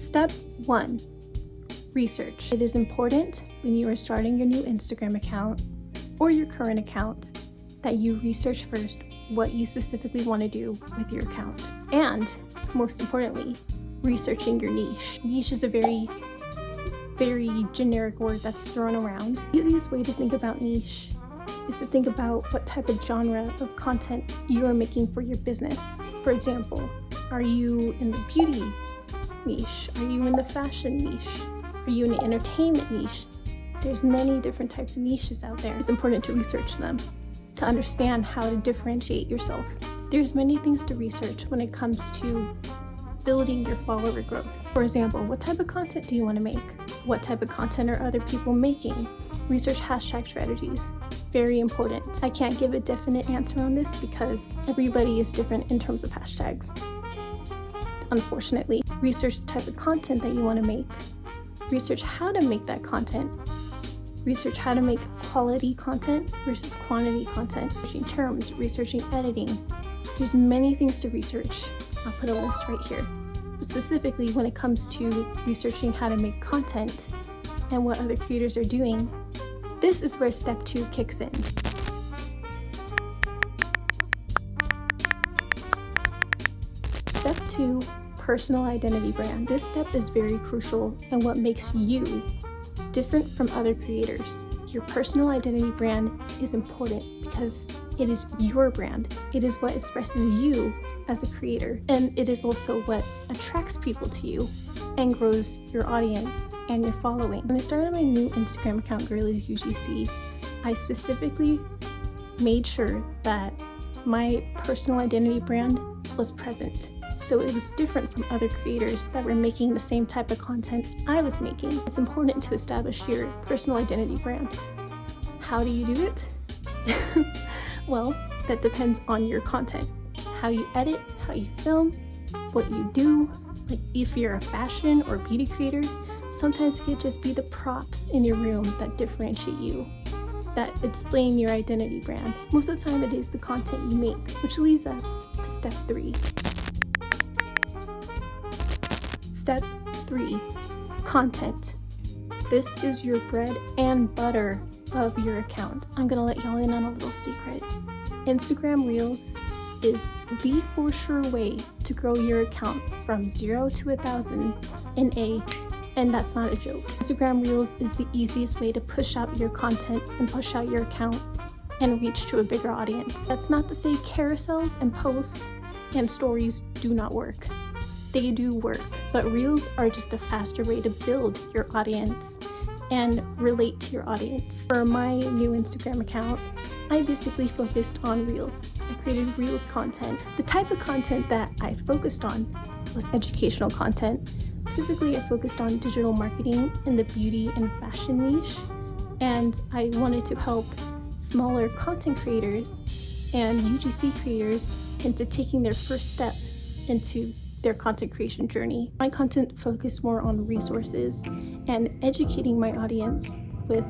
Step 1. Research. It is important when you are starting your new Instagram account or your current account that you research first what you specifically want to do with your account. And most importantly, researching your niche. Niche is a very generic word that's thrown around. The easiest way to think about niche is to think about what type of genre of content you are making for your business. For example, are you in the beauty niche? Are you in the fashion niche? Are you in the entertainment niche? There's many different types of niches out there. It's important to research them to understand how to differentiate yourself. There's many things to research when it comes to building your follower growth. For example, what type of content do you want to make? What type of content are other people making? Research hashtag strategies. Very important. I can't give a definite answer on this because everybody is different in terms of hashtags. Unfortunately, research the type of content that you want to make. Research how to make that content. Research how to make quality content versus quantity content. Researching terms, researching editing. There's many things to research. I'll put a list right here. But specifically when it comes to researching how to make content and what other creators are doing, this is where step 2 kicks in. Step 2, personal identity brand. This step is very crucial and what makes you different from other creators. Your personal identity brand is important because it is your brand. It is what expresses you as a creator, and it is also what attracts people to you and grows your audience and your following. When I started my new Instagram account, Girlies UGC, I specifically made sure that my personal identity brand was present. So it was different from other creators that were making the same type of content I was making. It's important to establish your personal identity brand. How do you do it? Well, that depends on your content. How you edit, how you film, what you do. Like if you're a fashion or beauty creator, sometimes it could just be the props in your room that differentiate you, that explain your identity brand. Most of the time it is the content you make, which leads us to step 3. Step 3, content. This is your bread and butter of your account. I'm gonna let y'all in on a little secret. Instagram Reels is the for sure way to grow your account from 0 to 1,000 in a, and that's not a joke. Instagram Reels is the easiest way to push out your content and push out your account and reach to a bigger audience. That's not to say carousels and posts and stories do not work. They do work, but Reels are just a faster way to build your audience and relate to your audience. For my new Instagram account, I basically focused on Reels. I created Reels content. The type of content that I focused on was educational content. Specifically, I focused on digital marketing in the beauty and fashion niche, and I wanted to help smaller content creators and UGC creators into taking their first step into their content creation journey. My content focused more on resources and educating my audience with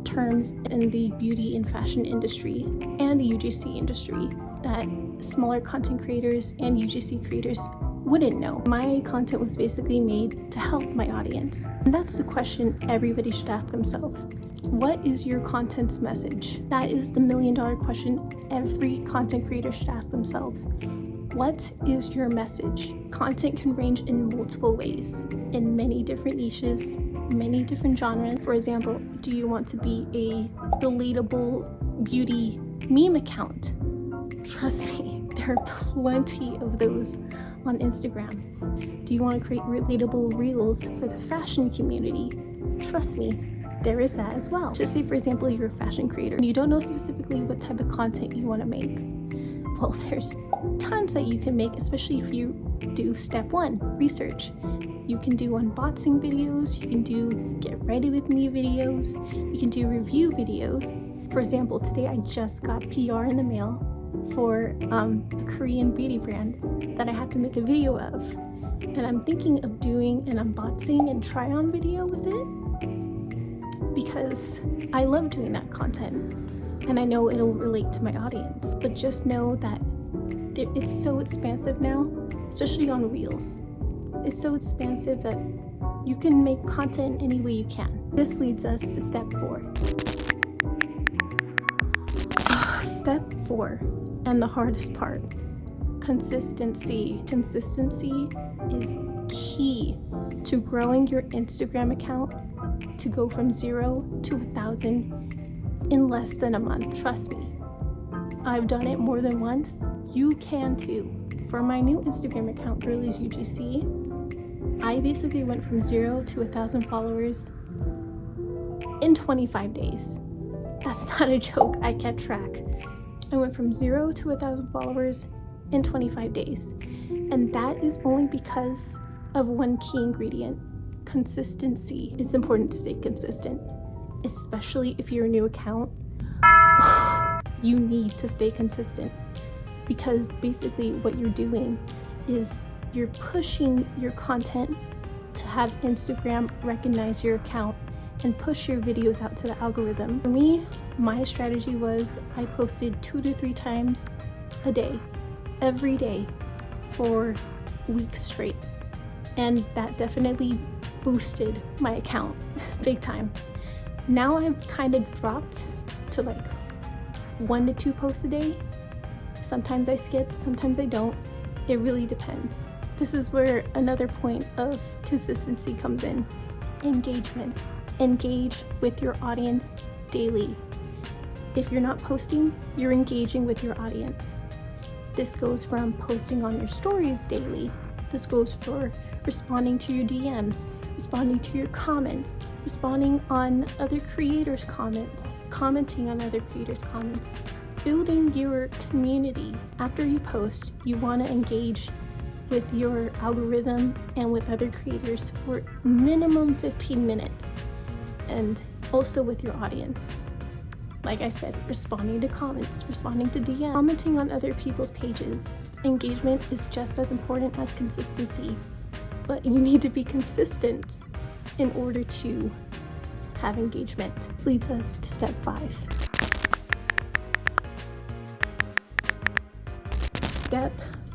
terms in the beauty and fashion industry and the UGC industry that smaller content creators and UGC creators wouldn't know. My content was basically made to help my audience. And that's the question everybody should ask themselves. What is your content's message? That is the $1 million question every content creator should ask themselves. What is your message? Content can range in multiple ways, in many different niches, many different genres. For example, do you want to be a relatable beauty meme account? Trust me, there are plenty of those on Instagram. Do you want to create relatable reels for the fashion community? Trust me, there is that as well. Just say, for example, you're a fashion creator and you don't know specifically what type of content you want to make. Well, there's tons that you can make, especially if you do step 1, research. You can do unboxing videos, you can do get ready with me videos, you can do review videos. For example, today I just got PR in the mail for a Korean beauty brand that I have to make a video of. And I'm thinking of doing an unboxing and try on video with it because I love doing that content. And I know it'll relate to my audience, but just know that it's so expansive now, especially on Reels. It's so expansive that you can make content any way you can. This leads us to step 4. Step 4, and the hardest part, consistency. Consistency is key to growing your Instagram account to go from 0 to 1,000 in less than a month. Trust me, I've done it more than once. You can too. For my new Instagram account, Girlies UGC, I basically went from 0 to 1,000 followers in 25 days. That's not a joke, I kept track. I went from 0 to 1,000 followers in 25 days. And that is only because of one key ingredient, consistency. It's important to stay consistent, especially if you're a new account. You need to stay consistent, because basically what you're doing is you're pushing your content to have Instagram recognize your account and push your videos out to the algorithm. For me, my strategy was I posted 2 to 3 times a day, every day for weeks straight. And that definitely boosted my account big time. Now I've kind of dropped to like 1 to 2 posts a day. Sometimes I skip, sometimes I don't. It really depends. This is where another point of consistency comes in. Engagement. Engage with your audience daily. If you're not posting, you're engaging with your audience. This goes from posting on your stories daily. This goes for responding to your DMs, responding to your comments, responding on other creators' comments, commenting on other creators' comments, building your community. After you post, you want to engage with your algorithm and with other creators for minimum 15 minutes, and also with your audience. Like I said, responding to comments, responding to DMs, commenting on other people's pages. Engagement is just as important as consistency, but you need to be consistent in order to have engagement. This leads us to step 5. Step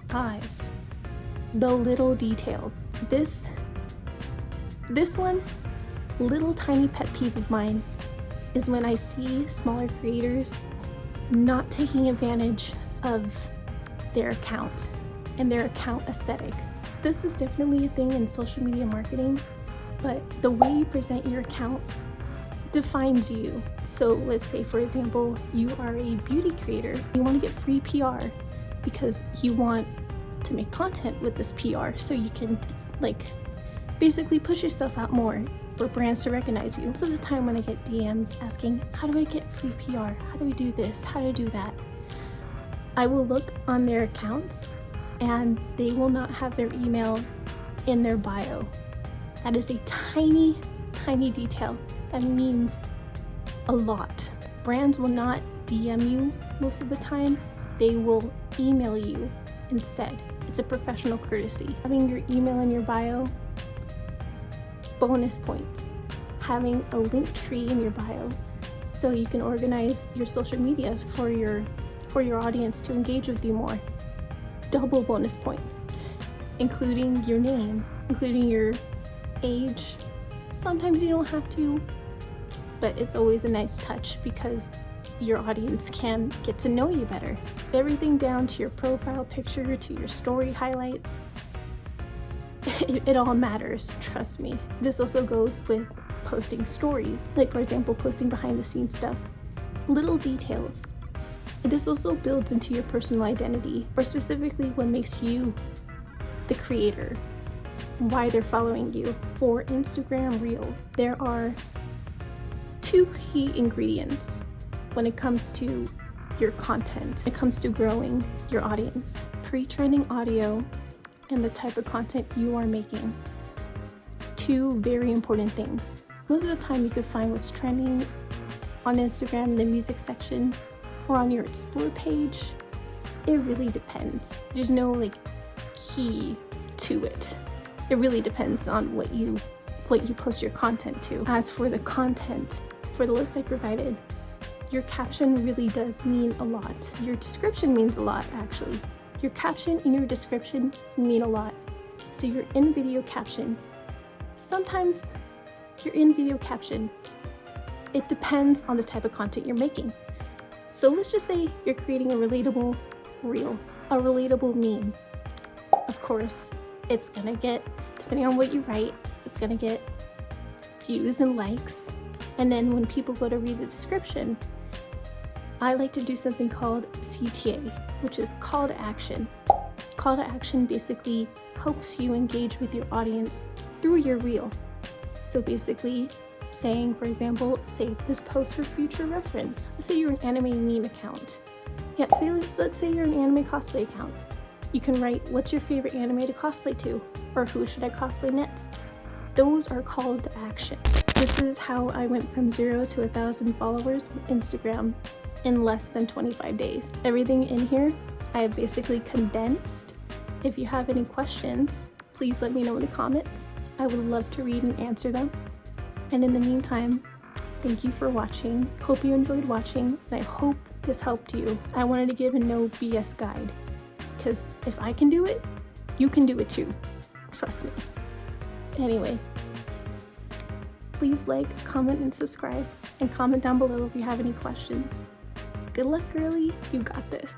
5, the little details. This one, little tiny pet peeve of mine, is when I see smaller creators not taking advantage of their account and their account aesthetic. This is definitely a thing in social media marketing, but the way you present your account defines you. So let's say, for example, you are a beauty creator. You want to get free PR because you want to make content with this PR so you can basically push yourself out more for brands to recognize you. Most of the time when I get DMs asking, how do I get free PR? How do I do this? How do I do that? I will look on their accounts and they will not have their email in their bio. That is a tiny, tiny detail that means a lot. Brands will not DM you most of the time. They will email you instead. It's a professional courtesy. Having your email in your bio, bonus points. Having a link tree in your bio so you can organize your social media for your audience to engage with you more, double bonus points. Including your name, including your age. Sometimes you don't have to, but it's always a nice touch because your audience can get to know you better. Everything down to your profile picture, to your story highlights. It all matters, trust me. This also goes with posting stories, like for example, posting behind the scenes stuff. Little details. This also builds into your personal identity, or specifically what makes you the creator, why they're following you. For Instagram Reels, there are 2 key ingredients when it comes to your content, when it comes to growing your audience. Pre-trending audio and the type of content you are making. 2 very important things. Most of the time you could find what's trending on Instagram in the music section or on your explore page. It really depends. There's no key to it. It really depends on what you post your content to. As for the content, for the list I provided, your caption really does mean a lot. Your description means a lot, actually. Your caption and your description mean a lot. So your in-video caption, sometimes your in-video caption, it depends on the type of content you're making. So let's just say you're creating a relatable reel, a relatable meme. Of course, it's gonna get, depending on what you write, it's gonna get views and likes. And then when people go to read the description, I like to do something called CTA, which is call to action. Call to action basically helps you engage with your audience through your reel. So basically saying, for example, save this post for future reference. Let's say you're an anime meme account. Yeah, let's say you're an anime cosplay account. You can write, what's your favorite anime to cosplay to? Or who should I cosplay next? Those are called to action. This is how I went from 0 to 1,000 followers on Instagram in less than 25 days. Everything in here, I have basically condensed. If you have any questions, please let me know in the comments. I would love to read and answer them. And in the meantime, thank you for watching. Hope you enjoyed watching, and I hope this helped you. I wanted to give a no BS guide, because if I can do it, you can do it too. Trust me. Anyway, please like, comment, and subscribe, and comment down below if you have any questions. Good luck, girly. You got this.